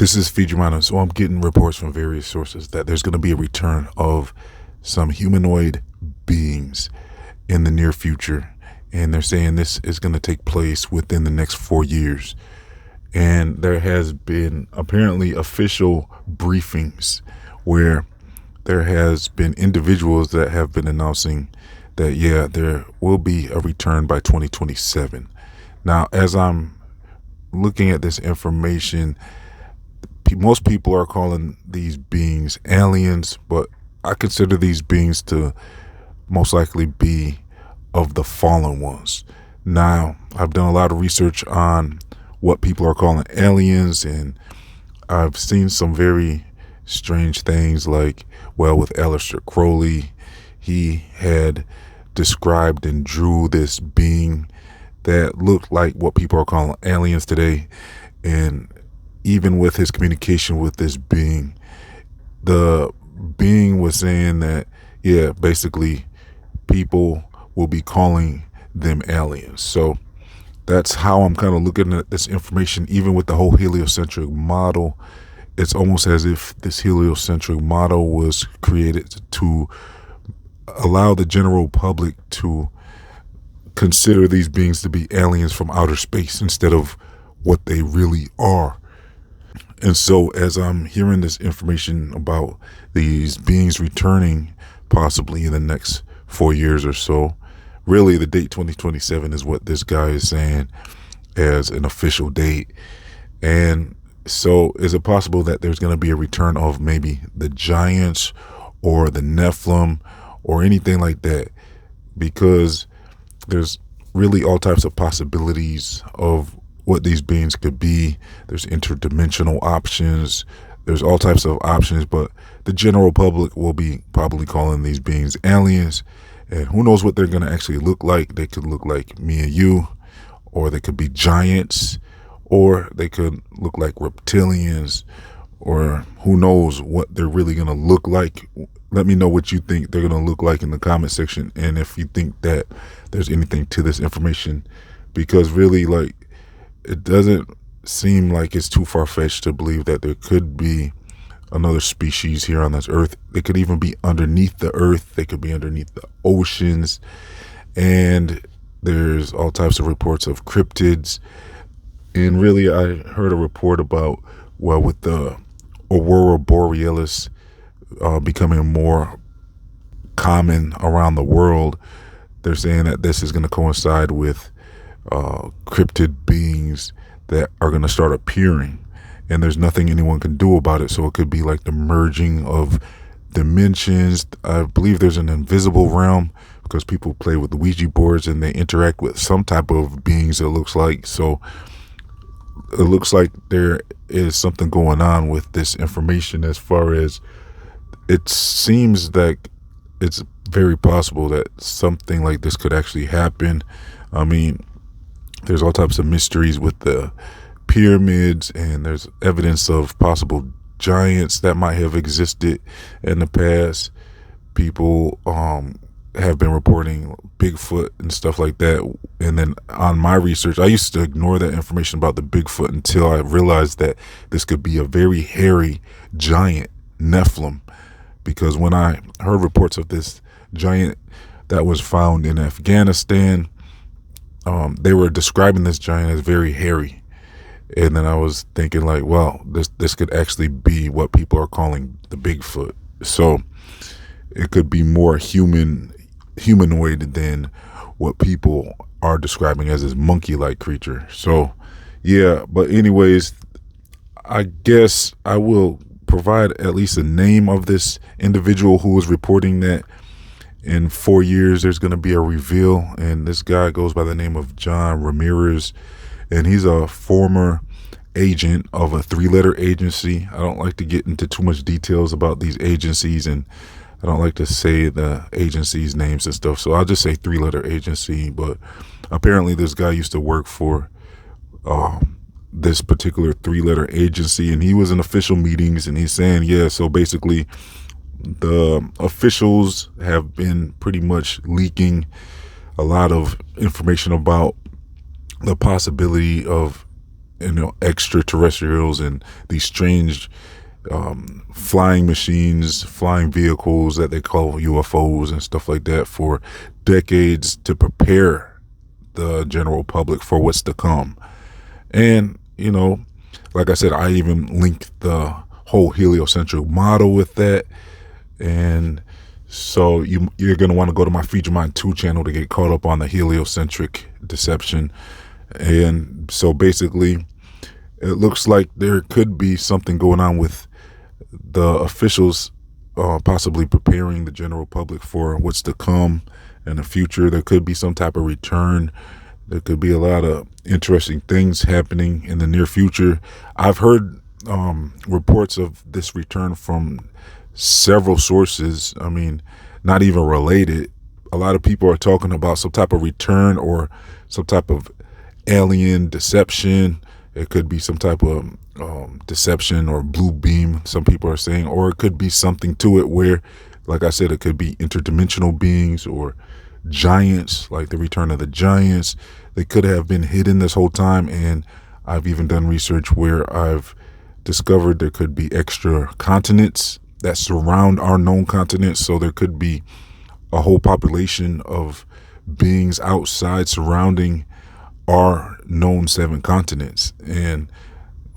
This is Feed Your Mind. So I'm getting reports from various sources that there's going to be a return of some humanoid beings in the near future. And they're saying this is going to take place within the next 4 years. And there has been apparently official briefings where there has been individuals that have been announcing that, yeah, there will be a return by 2027. Now, as I'm looking at this information, most people are calling these beings aliens, but I consider these beings to most likely be of the fallen ones. Now, I've done a lot of research on what people are calling aliens, and I've seen some very strange things like, well, with Aleister Crowley, he had described and drew this being that looked like what people are calling aliens today. And even with his communication with this being, the being was saying that, yeah, basically people will be calling them aliens. So that's how I'm kind of looking at this information. Even with the whole heliocentric model, it's almost as if this heliocentric model was created to allow the general public to consider these beings to be aliens from outer space instead of what they really are. And so as I'm hearing this information about these beings returning possibly in the next 4 years or so, really the date 2027 is what this guy is saying as an official date. And so is it possible that there's going to be a return of maybe the giants or the Nephilim or anything like that? Because there's really all types of possibilities of what these beings could be. There's interdimensional options. There's all types of options, but the general public will be probably calling these beings aliens. And who knows what they're going to actually look like. They could look like me and you, or they could be giants, or they could look like reptilians, or who knows what they're really going to look like. Let me know what you think they're going to look like in the comment section, and if you think that there's anything to this information, because really, like, it doesn't seem like it's too far-fetched to believe that there could be another species here on this earth. They could even be underneath the earth. They could be underneath the oceans. And there's all types of reports of cryptids. And really, I heard a report about, well, with the Aurora Borealis becoming more common around the world, they're saying that this is going to coincide with cryptid beings that are going to start appearing, and there's nothing anyone can do about it. So it could be like the merging of dimensions. I believe there's an invisible realm because people play with the Ouija boards and they interact with some type of beings, it looks like. So it looks like there is something going on with this information, as far as it seems like it's very possible that something like this could actually happen. I mean, there's all types of mysteries with the pyramids, and there's evidence of possible giants that might have existed in the past. People have been reporting Bigfoot and stuff like that. And then on my research, I used to ignore that information about the Bigfoot until I realized that this could be a very hairy giant Nephilim. Because when I heard reports of this giant that was found in Afghanistan, they were describing this giant as very hairy. And then I was thinking, like, well, this could actually be what people are calling the Bigfoot. So it could be more humanoid than what people are describing as this monkey-like creature. So yeah, but anyways, I guess I will provide at least a name of this individual who is reporting that in 4 years there's going to be a reveal. And this guy goes by the name of John Ramirez, and he's a former agent of a 3-letter agency. I don't like to get into too much details about these agencies, and I don't like to say the agency's names and stuff, so I'll just say 3-letter agency. But apparently this guy used to work for this particular 3-letter agency, and he was in official meetings, and he's saying, yeah, so basically the officials have been pretty much leaking a lot of information about the possibility of extraterrestrials and these strange flying machines, flying vehicles that they call UFOs and stuff like that for decades to prepare the general public for what's to come. And, like I said, I even linked the whole heliocentric model with that. And so you're going to want to go to my Feature Mind 2 channel to get caught up on the heliocentric deception. And so basically, it looks like there could be something going on with the officials possibly preparing the general public for what's to come in the future. There could be some type of return. There could be a lot of interesting things happening in the near future. I've heard reports of this return from several sources. I mean, not even related. A lot of people are talking about some type of return or some type of alien deception. It could be some type of deception or blue beam, some people are saying, or it could be something to it where, like I said, it could be interdimensional beings or giants, like the return of the giants. They could have been hidden this whole time, and I've even done research where I've discovered there could be extra continents that surround our known continents. So there could be a whole population of beings outside surrounding our known 7 continents, and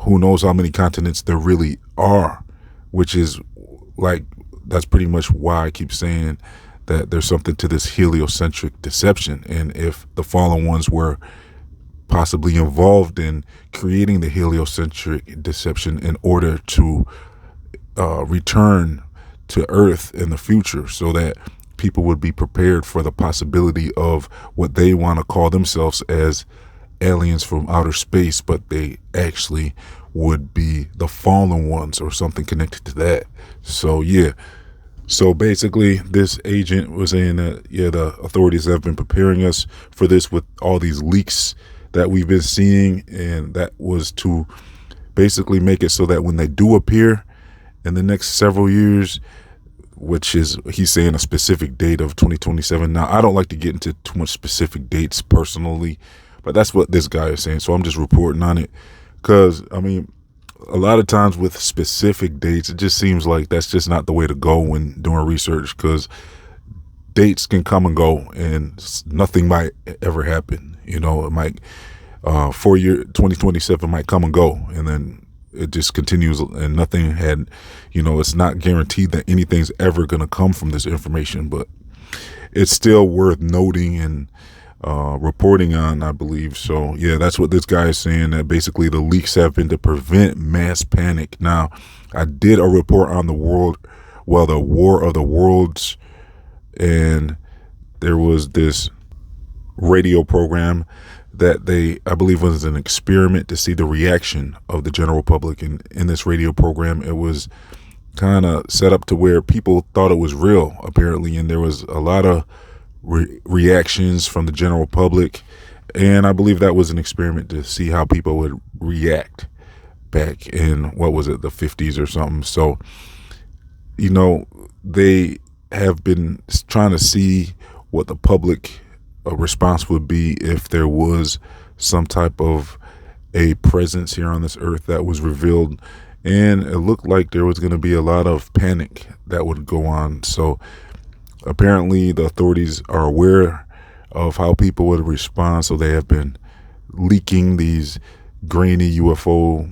who knows how many continents there really are, which is like, that's pretty much why I keep saying that there's something to this heliocentric deception. And if the fallen ones were possibly involved in creating the heliocentric deception in order to return to Earth in the future, so that people would be prepared for the possibility of what they want to call themselves as aliens from outer space, but they actually would be the fallen ones or something connected to that. So yeah, so basically this agent was saying that, yeah, the authorities have been preparing us for this with all these leaks that we've been seeing, and that was to basically make it so that when they do appear in the next several years, which is, he's saying a specific date of 2027. Now, I don't like to get into too much specific dates personally, but that's what this guy is saying. So I'm just reporting on it because, I mean, a lot of times with specific dates, it just seems like that's just not the way to go when doing research, because dates can come and go and nothing might ever happen. It might, 2027 might come and go, and then it just continues and nothing had, it's not guaranteed that anything's ever going to come from this information, but it's still worth noting and reporting on, I believe. So yeah, that's what this guy is saying, that basically the leaks have been to prevent mass panic. Now, I did a report on the War of the Worlds, and there was this radio program that I believe was an experiment to see the reaction of the general public. And in this radio program, it was kind of set up to where people thought it was real, apparently, and there was a lot of reactions from the general public, and I believe that was an experiment to see how people would react back in, what was it, the 50s or something. So they have been trying to see what the public response would be if there was some type of a presence here on this earth that was revealed, and it looked like there was going to be a lot of panic that would go on. So apparently the authorities are aware of how people would respond, so they have been leaking these grainy UFO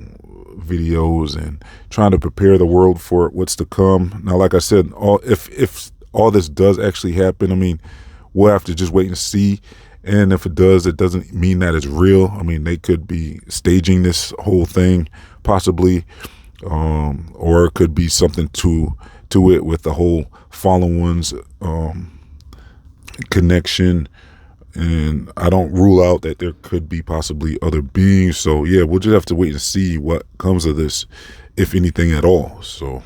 videos and trying to prepare the world for what's to come. Now, like I said, if all this does actually happen, I mean, we'll have to just wait and see. And if it does, it doesn't mean that it's real. I mean, they could be staging this whole thing, possibly, or it could be something to it with the whole fallen ones connection. And I don't rule out that there could be possibly other beings. So yeah, we'll just have to wait and see what comes of this, if anything at all. So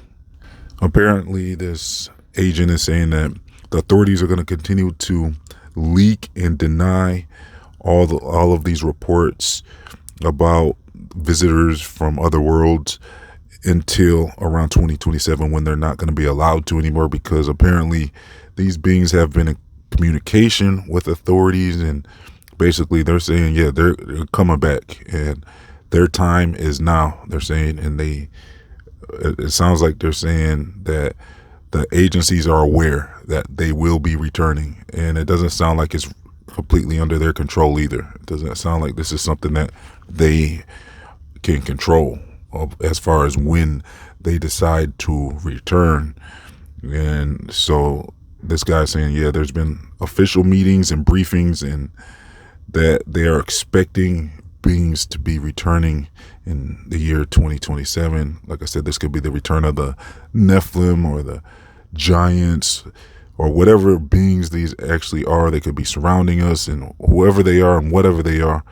apparently this agent is saying that the authorities are going to continue to leak and deny all of these reports about visitors from other worlds until around 2027, when they're not going to be allowed to anymore, because apparently these beings have been in communication with authorities, and basically they're saying, yeah, they're coming back, and their time is now, they're saying, and it sounds like they're saying that the agencies are aware that they will be returning, and it doesn't sound like it's completely under their control either. It doesn't sound like this is something that they can control as far as when they decide to return. And so this guy's saying, yeah, there's been official meetings and briefings, and that they are expecting beings to be returning in the year 2027. Like I said, this could be the return of the Nephilim or the giants or whatever beings these actually are. They could be surrounding us, and whoever they are and whatever they are.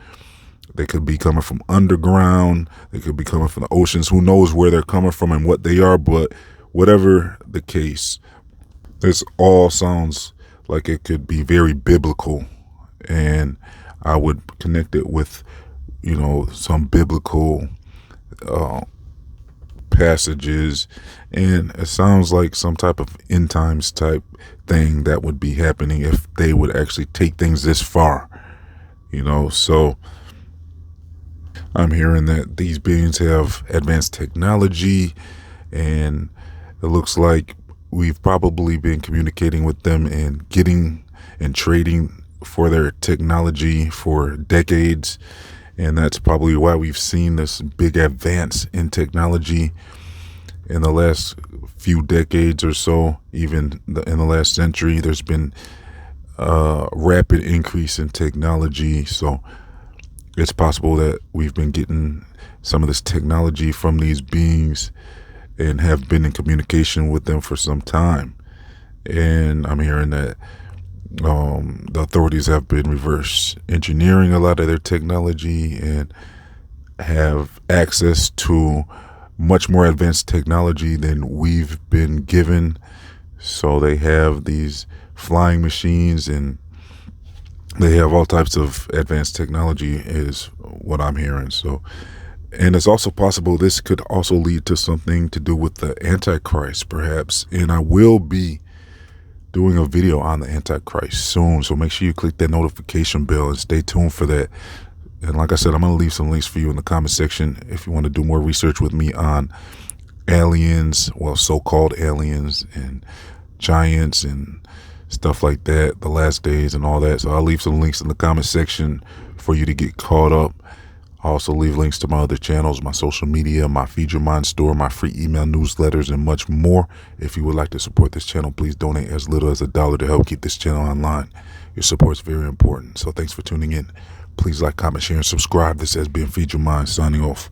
They could be coming from underground. They could be coming from the oceans. Who knows where they're coming from and what they are, but whatever the case, this all sounds like it could be very biblical, and I would connect it with, some biblical passages, and it sounds like some type of end times type thing that would be happening if they would actually take things this far, so I'm hearing that these beings have advanced technology, and it looks like we've probably been communicating with them and getting and trading for their technology for decades. And that's probably why we've seen this big advance in technology in the last few decades or so. Even in the last century, there's been a rapid increase in technology. So it's possible that we've been getting some of this technology from these beings and have been in communication with them for some time. And I'm hearing that the authorities have been reverse engineering a lot of their technology and have access to much more advanced technology than we've been given. So they have these flying machines, and they have all types of advanced technology is what I'm hearing. So, and it's also possible this could also lead to something to do with the Antichrist, perhaps. And I will be doing a video on the Antichrist soon, so make sure you click that notification bell and stay tuned for that. And like I said, I'm going to leave some links for you in the comment section if you want to do more research with me on aliens, well, so-called aliens and giants and stuff like that, the last days and all that. So I'll leave some links in the comment section for you to get caught up. I'll also leave links to my other channels, my social media, my Feed Your Mind store, my free email newsletters, and much more. If you would like to support this channel, please donate as little as $1 to help keep this channel online. Your support is very important. So thanks for tuning in. Please like, comment, share, and subscribe. This has been Feed Your Mind, signing off.